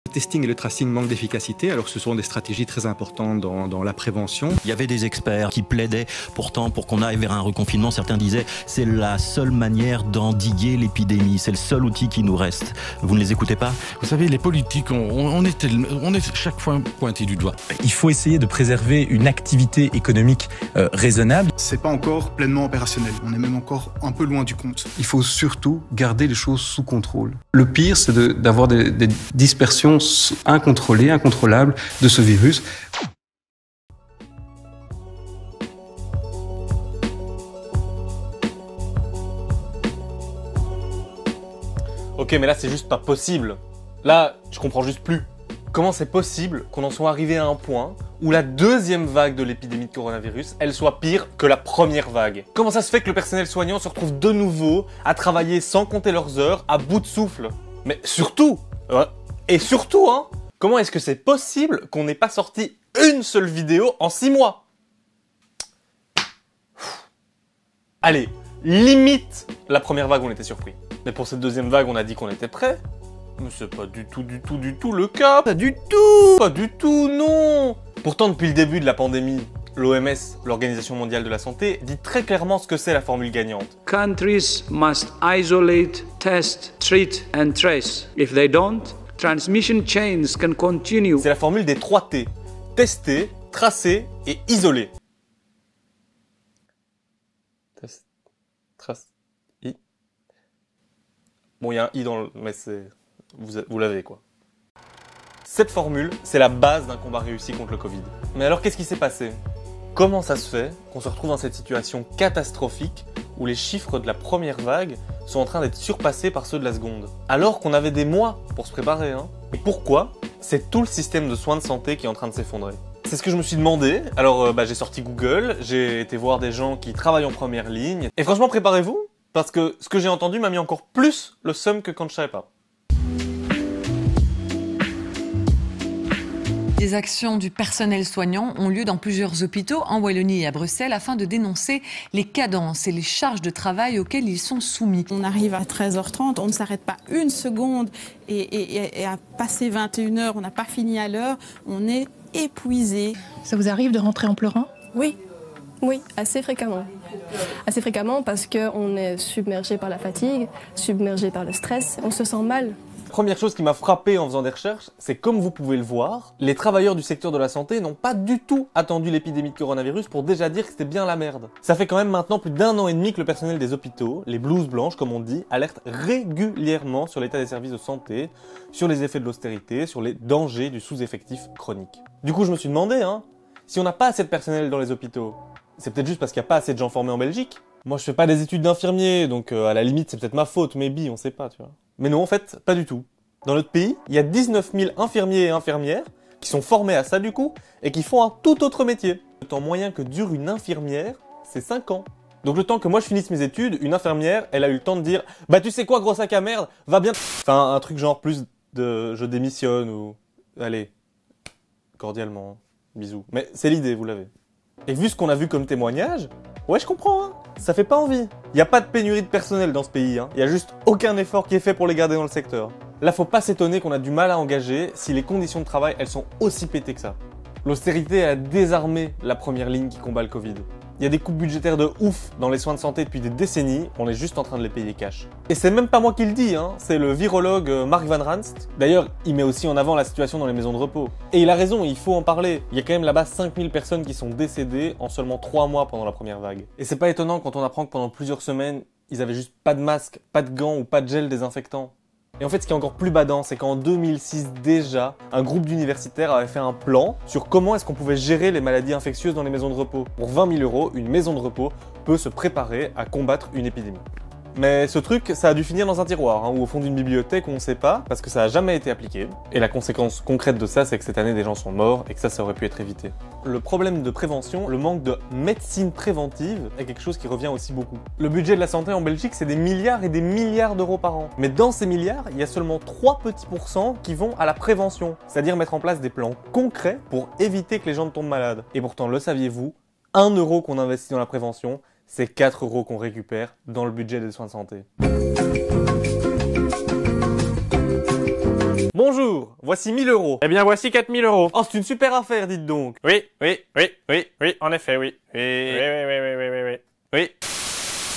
Le testing et le tracing manquent d'efficacité, alors ce sont des stratégies très importantes dans la prévention. Il y avait des experts qui plaidaient pourtant pour qu'on aille vers un reconfinement. Certains disaient c'est la seule manière d'endiguer l'épidémie, c'est le seul outil qui nous reste. Vous ne les écoutez pas? Vous savez, les politiques, on est chaque fois pointés du doigt. Il faut essayer de préserver une activité économique raisonnable. C'est pas encore pleinement opérationnel, on est même encore un peu loin du compte. Il faut surtout garder les choses sous contrôle. Le pire, c'est d'avoir des dispersions incontrôlées, incontrôlables de ce virus. Ok, mais là c'est juste pas possible. Là, je comprends juste plus. Comment c'est possible qu'on en soit arrivé à un point où la deuxième vague de l'épidémie de coronavirus, elle soit pire que la première vague? Comment ça se fait que le personnel soignant se retrouve de nouveau à travailler sans compter leurs heures, à bout de souffle? Mais surtout, comment est-ce que c'est possible qu'on n'ait pas sorti une seule vidéo en 6 mois? Allez, limite la première vague, on était surpris. Mais pour cette deuxième vague, on a dit qu'on était prêt. Mais c'est pas du tout le cas. Pas du tout, non. Pourtant, depuis le début de la pandémie, l'OMS, l'Organisation mondiale de la santé, dit très clairement ce que c'est la formule gagnante. Countries must isolate, test, treat and trace. If they don't, transmission chains can continue. C'est la formule des 3 T. Tester, tracer et isoler. Test, trace, I. Bon, il y a un I dans le... mais c'est... Vous l'avez quoi. Cette formule, c'est la base d'un combat réussi contre le Covid. Mais alors qu'est-ce qui s'est passé? Comment ça se fait qu'on se retrouve dans cette situation catastrophique où les chiffres de la première vague sont en train d'être surpassés par ceux de la seconde? Alors qu'on avait des mois pour se préparer, hein. Et pourquoi? C'est tout le système de soins de santé qui est en train de s'effondrer. C'est ce que je me suis demandé. Alors j'ai sorti Google, j'ai été voir des gens qui travaillent en première ligne. Et franchement, préparez-vous, parce que ce que j'ai entendu m'a mis encore plus le seum que quand je savais pas. Des actions du personnel soignant ont lieu dans plusieurs hôpitaux en Wallonie et à Bruxelles afin de dénoncer les cadences et les charges de travail auxquelles ils sont soumis. On arrive à 13h30, on ne s'arrête pas une seconde et à passer 21h, on n'a pas fini à l'heure, on est épuisé. Ça vous arrive de rentrer en pleurant? Oui, assez fréquemment. Assez fréquemment parce qu'on est submergé par la fatigue, submergé par le stress, on se sent mal. Première chose qui m'a frappé en faisant des recherches, c'est comme vous pouvez le voir, les travailleurs du secteur de la santé n'ont pas du tout attendu l'épidémie de coronavirus pour déjà dire que c'était bien la merde. Ça fait quand même maintenant plus d'1 an et demi que le personnel des hôpitaux, les blouses blanches comme on dit, alerte régulièrement sur l'état des services de santé, sur les effets de l'austérité, sur les dangers du sous-effectif chronique. Du coup je me suis demandé, si on n'a pas assez de personnel dans les hôpitaux, c'est peut-être juste parce qu'il n'y a pas assez de gens formés en Belgique. Moi je fais pas des études d'infirmier, donc à la limite c'est peut-être ma faute, maybe, on sait pas, tu vois. Mais non, en fait, pas du tout. Dans notre pays, il y a 19 000 infirmiers et infirmières qui sont formés à ça du coup, et qui font un tout autre métier. Le temps moyen que dure une infirmière, c'est 5 ans. Donc le temps que moi je finisse mes études, une infirmière, elle a eu le temps de dire « Bah tu sais quoi, gros sac à merde, va bien... » Enfin, un truc genre plus de « je démissionne » ou « Allez, cordialement, bisous ». Mais c'est l'idée, vous l'avez. Et vu ce qu'on a vu comme témoignage, ouais je comprends, ça fait pas envie. Il n'y a pas de pénurie de personnel dans ce pays, il y a juste aucun effort qui est fait pour les garder dans le secteur. Là faut pas s'étonner qu'on a du mal à engager si les conditions de travail elles sont aussi pétées que ça. L'austérité a désarmé la première ligne qui combat le Covid. Il y a des coupes budgétaires de ouf dans les soins de santé depuis des décennies, on est juste en train de les payer cash. Et c'est même pas moi qui le dis, c'est le virologue Mark Van Ranst. D'ailleurs, il met aussi en avant la situation dans les maisons de repos. Et il a raison, il faut en parler. Il y a quand même là-bas 5000 personnes qui sont décédées en seulement 3 mois pendant la première vague. Et c'est pas étonnant quand on apprend que pendant plusieurs semaines, ils avaient juste pas de masque, pas de gants ou pas de gel désinfectant. Et en fait, ce qui est encore plus badant, c'est qu'en 2006 déjà, un groupe d'universitaires avait fait un plan sur comment est-ce qu'on pouvait gérer les maladies infectieuses dans les maisons de repos. Pour 20 000 €, une maison de repos peut se préparer à combattre une épidémie. Mais ce truc, ça a dû finir dans un tiroir, ou au fond d'une bibliothèque où on sait pas, parce que ça a jamais été appliqué. Et la conséquence concrète de ça, c'est que cette année, des gens sont morts, et que ça aurait pu être évité. Le problème de prévention, le manque de médecine préventive, est quelque chose qui revient aussi beaucoup. Le budget de la santé en Belgique, c'est des milliards et des milliards d'euros par an. Mais dans ces milliards, il y a seulement 3 petits pourcents qui vont à la prévention, c'est-à-dire mettre en place des plans concrets pour éviter que les gens ne tombent malades. Et pourtant, le saviez-vous, 1 € qu'on investit dans la prévention, c'est 4 € qu'on récupère dans le budget des soins de santé. Bonjour, voici 1000 €. Eh bien, voici 4000 €. Oh, c'est une super affaire, dites donc. Oui, en effet, oui. Oui.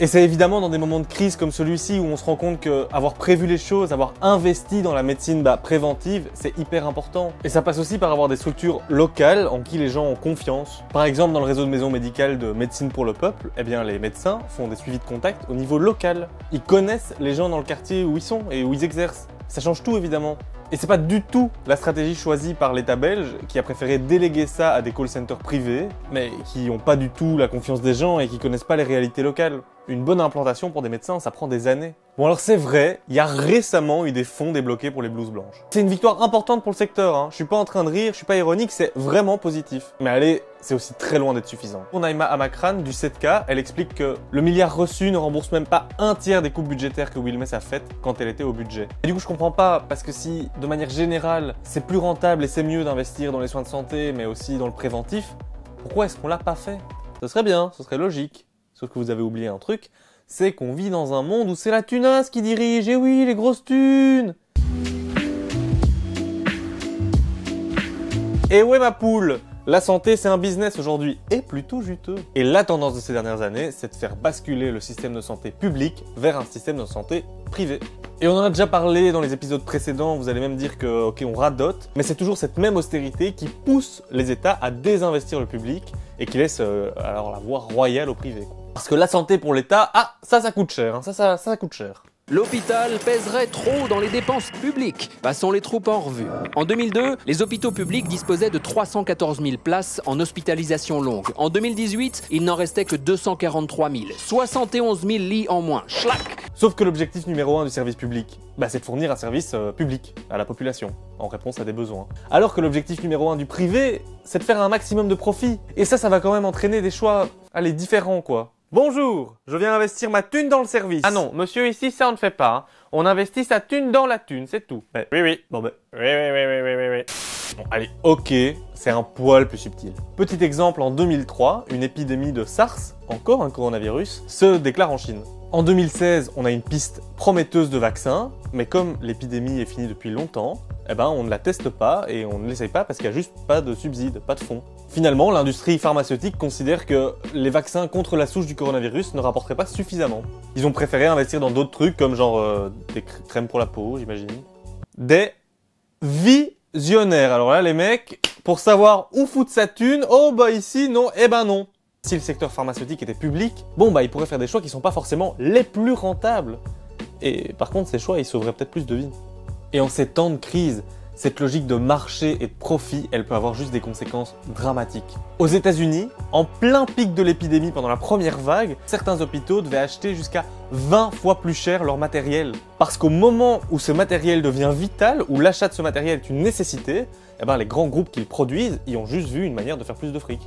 Et c'est évidemment dans des moments de crise comme celui-ci où on se rend compte que avoir prévu les choses, avoir investi dans la médecine préventive, c'est hyper important. Et ça passe aussi par avoir des structures locales en qui les gens ont confiance. Par exemple, dans le réseau de maisons médicales de médecine pour le peuple, eh bien les médecins font des suivis de contact au niveau local. Ils connaissent les gens dans le quartier où ils sont et où ils exercent. Ça change tout évidemment. Et c'est pas du tout la stratégie choisie par l'État belge qui a préféré déléguer ça à des call centers privés, mais qui n'ont pas du tout la confiance des gens et qui connaissent pas les réalités locales. Une bonne implantation pour des médecins, ça prend des années. Bon alors c'est vrai, il y a récemment eu des fonds débloqués pour les blouses blanches. C'est une victoire importante pour le secteur, hein. Je suis pas en train de rire, je suis pas ironique, c'est vraiment positif. Mais allez, c'est aussi très loin d'être suffisant. Pour Naïma Amakran du 7K, elle explique que le milliard reçu ne rembourse même pas un tiers des coupes budgétaires que Wilmès a faites quand elle était au budget. Et du coup je comprends pas, parce que si, de manière générale, c'est plus rentable et c'est mieux d'investir dans les soins de santé, mais aussi dans le préventif, pourquoi est-ce qu'on l'a pas fait? Ce serait bien, ce serait logique. Sauf que vous avez oublié un truc, c'est qu'on vit dans un monde où c'est la tunasse qui dirige, et oui, les grosses thunes. Et ouais ma poule, la santé c'est un business aujourd'hui, et plutôt juteux. Et la tendance de ces dernières années, c'est de faire basculer le système de santé public vers un système de santé privé. Et on en a déjà parlé dans les épisodes précédents, vous allez même dire que, ok, on radote, mais c'est toujours cette même austérité qui pousse les États à désinvestir le public et qui laisse alors la voie royale au privé. Parce que la santé pour l'État, ça coûte cher, hein, ça coûte cher. L'hôpital pèserait trop dans les dépenses publiques. Passons les troupes en revue. En 2002, les hôpitaux publics disposaient de 314 000 places en hospitalisation longue. En 2018, il n'en restait que 243 000. 71 000 lits en moins. Schlack! Sauf que l'objectif numéro 1 du service public, c'est de fournir un service public à la population, en réponse à des besoins. Alors que l'objectif numéro 1 du privé, c'est de faire un maximum de profit. Et ça va quand même entraîner des choix, différents quoi. Bonjour, je viens investir ma thune dans le service. Ah non, monsieur, ici, ça on ne fait pas. Hein. On investit sa thune dans la thune, c'est tout. Oui. Bon Oui. Bon, allez, ok, c'est un poil plus subtil. Petit exemple, en 2003, une épidémie de SARS, encore un coronavirus, se déclare en Chine. En 2016, on a une piste prometteuse de vaccin, mais comme l'épidémie est finie depuis longtemps, on ne la teste pas et on ne l'essaye pas parce qu'il n'y a juste pas de subsides, pas de fonds. Finalement, l'industrie pharmaceutique considère que les vaccins contre la souche du coronavirus ne rapporteraient pas suffisamment. Ils ont préféré investir dans d'autres trucs comme genre des crèmes pour la peau, j'imagine. Des visionnaires. Alors là, les mecs, pour savoir où foutre sa thune, ici, non, non. Si le secteur pharmaceutique était public, ils pourraient faire des choix qui sont pas forcément les plus rentables. Et par contre, ces choix, ils sauveraient peut-être plus de vies. Et en ces temps de crise, cette logique de marché et de profit, elle peut avoir juste des conséquences dramatiques. Aux États-Unis, en plein pic de l'épidémie pendant la première vague, certains hôpitaux devaient acheter jusqu'à 20 fois plus cher leur matériel. Parce qu'au moment où ce matériel devient vital, où l'achat de ce matériel est une nécessité, les grands groupes qui le produisent y ont juste vu une manière de faire plus de fric.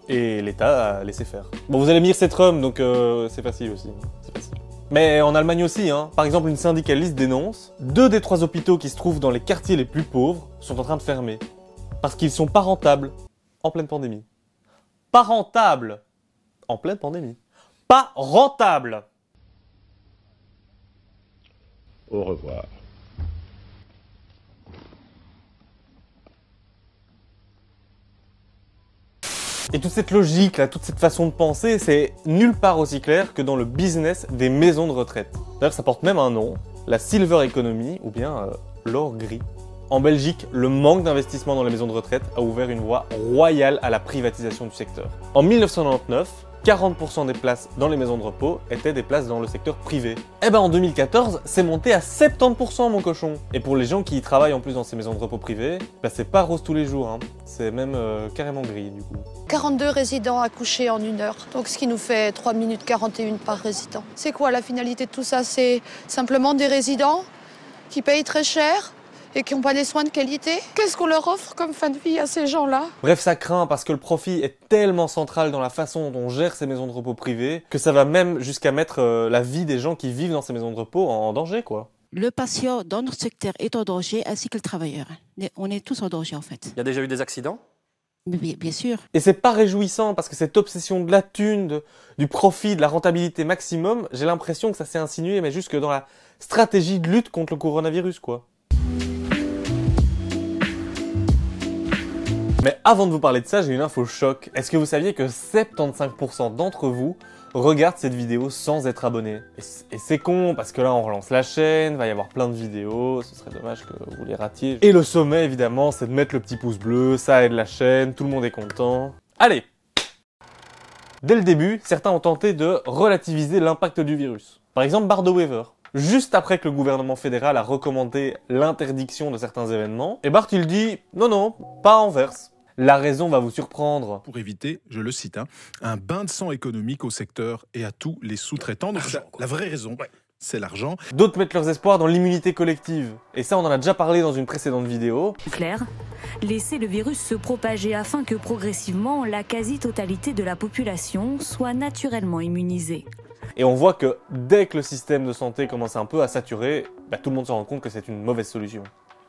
Et l'État a laissé faire. Bon, vous allez me dire c'est Trump, donc c'est facile aussi. C'est facile. Mais en Allemagne aussi, hein. Par exemple, une syndicaliste dénonce 2 des 3 hôpitaux qui se trouvent dans les quartiers les plus pauvres sont en train de fermer. Parce qu'ils sont pas rentables en pleine pandémie. Pas rentables en pleine pandémie. Pas rentables. Au revoir. Et toute cette logique, là, toute cette façon de penser, c'est nulle part aussi clair que dans le business des maisons de retraite. D'ailleurs, ça porte même un nom, la Silver Economy, ou bien l'or gris. En Belgique, le manque d'investissement dans les maisons de retraite a ouvert une voie royale à la privatisation du secteur. En 1999, 40% des places dans les maisons de repos étaient des places dans le secteur privé. En 2014, c'est monté à 70% mon cochon. Et pour les gens qui y travaillent en plus dans ces maisons de repos privées, c'est pas rose tous les jours, hein. C'est même carrément gris du coup. 42 résidents accouchés en 1 heure, donc ce qui nous fait 3 minutes 41 par résident. C'est quoi la finalité de tout ça? C'est simplement des résidents qui payent très cher et qui n'ont pas des soins de qualité? Qu'est-ce qu'on leur offre comme fin de vie à ces gens-là? Bref, ça craint parce que le profit est tellement central dans la façon dont on gère ces maisons de repos privées que ça va même jusqu'à mettre la vie des gens qui vivent dans ces maisons de repos en danger, quoi. Le patient dans notre secteur est en danger ainsi que le travailleur. On est tous en danger en fait. Il y a déjà eu des accidents? Bien sûr. Et c'est pas réjouissant parce que cette obsession de la thune, du profit, de la rentabilité maximum, j'ai l'impression que ça s'est insinué mais jusque dans la stratégie de lutte contre le coronavirus, quoi. Mais avant de vous parler de ça, j'ai une info choc. Est-ce que vous saviez que 75% d'entre vous regardent cette vidéo sans être abonnés? Et c'est con, parce que là, on relance la chaîne, va y avoir plein de vidéos, ce serait dommage que vous les ratiez. Et le sommet, évidemment, c'est de mettre le petit pouce bleu, ça aide la chaîne, tout le monde est content. Allez! Dès le début, certains ont tenté de relativiser l'impact du virus. Par exemple, Bart de Wever. Juste après que le gouvernement fédéral a recommandé l'interdiction de certains événements, et Bart il dit « Non, non, pas à Anvers ». La raison va vous surprendre. Pour éviter, je le cite, un bain de sang économique au secteur et à tous les sous-traitants. Donc la vraie raison, c'est l'argent. D'autres mettent leurs espoirs dans l'immunité collective. Et ça, on en a déjà parlé dans une précédente vidéo. Claire, laisser le virus se propager afin que progressivement, la quasi-totalité de la population soit naturellement immunisée. Et on voit que dès que le système de santé commence un peu à saturer, tout le monde se rend compte que c'est une mauvaise solution.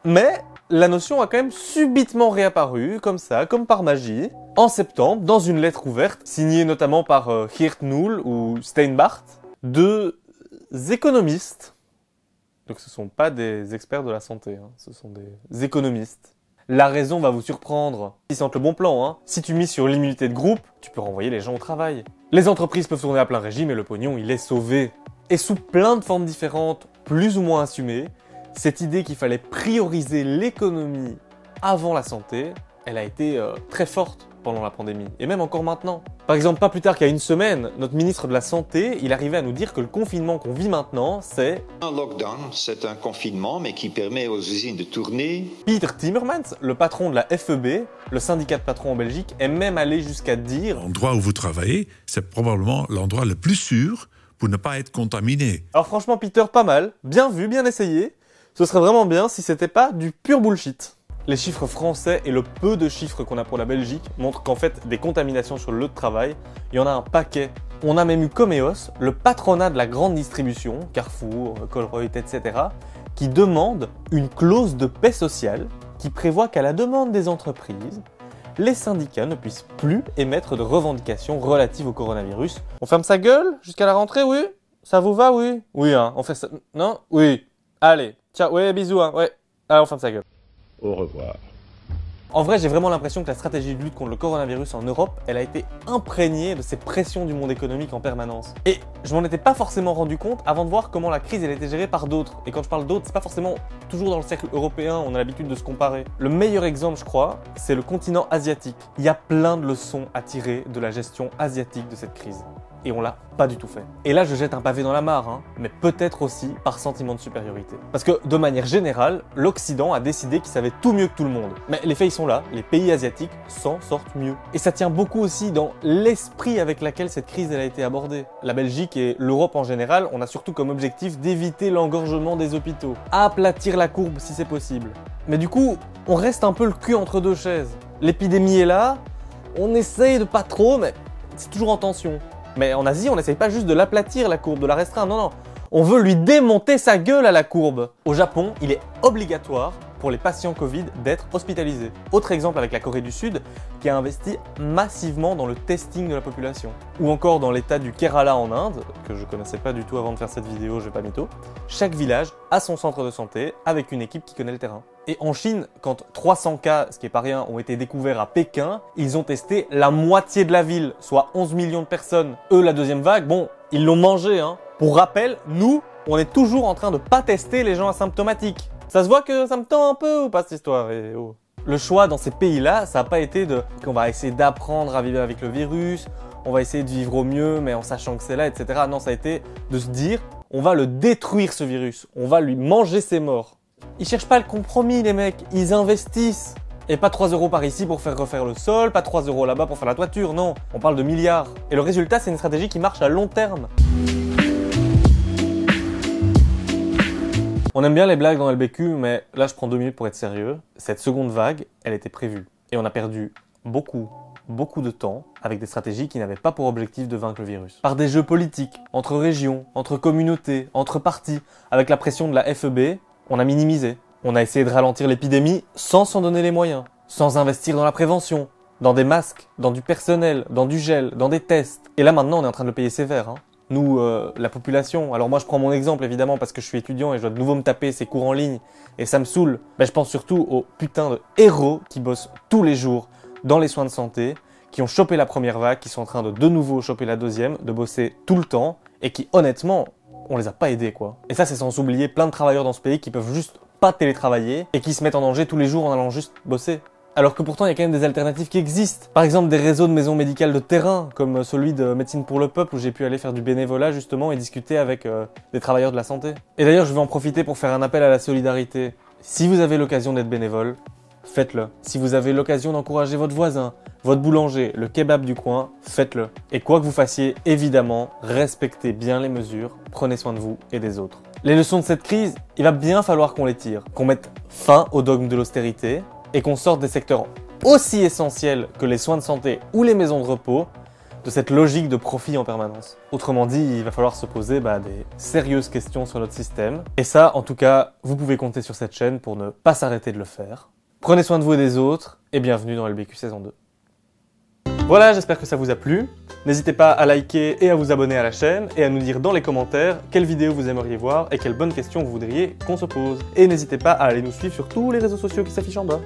Mais la notion a quand même subitement réapparu, comme ça, comme par magie, en septembre, dans une lettre ouverte, signée notamment par Geert Null ou Steinbart, deux économistes. Donc ce ne sont pas des experts de la santé, ce sont des économistes. La raison va vous surprendre. Ils sentent le bon plan, Si tu mises sur l'immunité de groupe, tu peux renvoyer les gens au travail. Les entreprises peuvent tourner à plein régime et le pognon, il est sauvé. Et sous plein de formes différentes, plus ou moins assumées, cette idée qu'il fallait prioriser l'économie avant la santé, elle a été très forte pendant la pandémie, et même encore maintenant. Par exemple, pas plus tard qu'il y a une semaine, notre ministre de la Santé, il arrivait à nous dire que le confinement qu'on vit maintenant, c'est... Un lockdown, c'est un confinement, mais qui permet aux usines de tourner. Peter Timmermans, le patron de la FEB, le syndicat de patrons en Belgique, est même allé jusqu'à dire... L'endroit où vous travaillez, c'est probablement l'endroit le plus sûr pour ne pas être contaminé. Alors franchement, Peter, pas mal, bien vu, bien essayé. Ce serait vraiment bien si c'était pas du pur bullshit. Les chiffres français et le peu de chiffres qu'on a pour la Belgique montrent qu'en fait, des contaminations sur le lieu de travail, il y en a un paquet. On a même eu Comeos, le patronat de la grande distribution, Carrefour, Colruyt, etc., qui demande une clause de paix sociale qui prévoit qu'à la demande des entreprises, les syndicats ne puissent plus émettre de revendications relatives au coronavirus. On ferme sa gueule jusqu'à la rentrée, oui? Ça vous va, oui? Oui, on fait ça... Non? Oui. Allez, ciao, ouais, bisous, ouais. Allez, on ferme sa gueule. Au revoir. En vrai, j'ai vraiment l'impression que la stratégie de lutte contre le coronavirus en Europe, elle a été imprégnée de ces pressions du monde économique en permanence. Et je m'en étais pas forcément rendu compte avant de voir comment la crise elle était gérée par d'autres. Et quand je parle d'autres, c'est pas forcément toujours dans le cercle européen, on a l'habitude de se comparer. Le meilleur exemple, je crois, c'est le continent asiatique. Il y a plein de leçons à tirer de la gestion asiatique de cette crise. Et on l'a pas du tout fait. Et là, je jette un pavé dans la mare, mais peut-être aussi par sentiment de supériorité. Parce que, de manière générale, l'Occident a décidé qu'il savait tout mieux que tout le monde. Mais les faits, ils sont là, les pays asiatiques s'en sortent mieux. Et ça tient beaucoup aussi dans l'esprit avec lequel cette crise elle a été abordée. La Belgique et l'Europe en général, on a surtout comme objectif d'éviter l'engorgement des hôpitaux, aplatir la courbe si c'est possible. Mais du coup, on reste un peu le cul entre deux chaises. L'épidémie est là, on essaye de pas trop, mais c'est toujours en tension. Mais en Asie, on n'essaye pas juste de l'aplatir la courbe, de la restreindre, non. On veut lui démonter sa gueule à la courbe. Au Japon, il est obligatoire pour les patients Covid d'être hospitalisés. Autre exemple avec la Corée du Sud, qui a investi massivement dans le testing de la population. Ou encore dans l'état du Kerala en Inde, que je connaissais pas du tout avant de faire cette vidéo, je vais pas mytho. Chaque village a son centre de santé avec une équipe qui connaît le terrain. Et en Chine, quand 300 cas, ce qui est pas rien, ont été découverts à Pékin, ils ont testé la moitié de la ville, soit 11 millions de personnes. Eux, la deuxième vague, bon, ils l'ont mangé, Pour rappel, nous, on est toujours en train de pas tester les gens asymptomatiques. Ça se voit que ça me tend un peu ou pas cette histoire? Le choix dans ces pays-là, ça n'a pas été qu'on va essayer d'apprendre à vivre avec le virus, on va essayer de vivre au mieux, mais en sachant que c'est là, etc. Non, ça a été de se dire, on va le détruire ce virus, on va lui manger ses morts. Ils cherchent pas le compromis, les mecs, ils investissent. Et pas 3 € par ici pour faire refaire le sol, pas 3 € là-bas pour faire la toiture, non. On parle de milliards. Et le résultat, c'est une stratégie qui marche à long terme. On aime bien les blagues dans LBQ, mais là, je prends 2 minutes pour être sérieux. Cette seconde vague, elle était prévue. Et on a perdu beaucoup de temps avec des stratégies qui n'avaient pas pour objectif de vaincre le virus. Par des jeux politiques, entre régions, entre communautés, entre partis, avec la pression de la FEB, on a minimisé. On a essayé de ralentir l'épidémie sans s'en donner les moyens, sans investir dans la prévention, dans des masques, dans du personnel, dans du gel, dans des tests. Et là maintenant, on est en train de le payer sévère. Nous, la population, alors moi je prends mon exemple évidemment parce que je suis étudiant et je dois de nouveau me taper ces cours en ligne et ça me saoule. Mais je pense surtout aux putains de héros qui bossent tous les jours dans les soins de santé, qui ont chopé la première vague, qui sont en train de nouveau choper la deuxième, de bosser tout le temps, et qui honnêtement, on les a pas aidés quoi. Et ça c'est sans oublier plein de travailleurs dans ce pays qui peuvent juste pas télétravailler, et qui se mettent en danger tous les jours en allant juste bosser. Alors que pourtant il y a quand même des alternatives qui existent. Par exemple des réseaux de maisons médicales de terrain, comme celui de Médecine pour le Peuple, où j'ai pu aller faire du bénévolat justement et discuter avec des travailleurs de la santé. Et d'ailleurs je vais en profiter pour faire un appel à la solidarité. Si vous avez l'occasion d'être bénévole, faites-le. Si vous avez l'occasion d'encourager votre voisin, votre boulanger, le kebab du coin, faites-le. Et quoi que vous fassiez, évidemment, respectez bien les mesures, prenez soin de vous et des autres. Les leçons de cette crise, il va bien falloir qu'on les tire, qu'on mette fin au dogme de l'austérité, et qu'on sorte des secteurs aussi essentiels que les soins de santé ou les maisons de repos de cette logique de profit en permanence. Autrement dit, il va falloir se poser des sérieuses questions sur notre système. Et ça, en tout cas, vous pouvez compter sur cette chaîne pour ne pas s'arrêter de le faire. Prenez soin de vous et des autres, et bienvenue dans LBQ saison 2. Voilà, j'espère que ça vous a plu. N'hésitez pas à liker et à vous abonner à la chaîne, et à nous dire dans les commentaires quelle vidéo vous aimeriez voir et quelles bonnes questions vous voudriez qu'on se pose. Et n'hésitez pas à aller nous suivre sur tous les réseaux sociaux qui s'affichent en bas.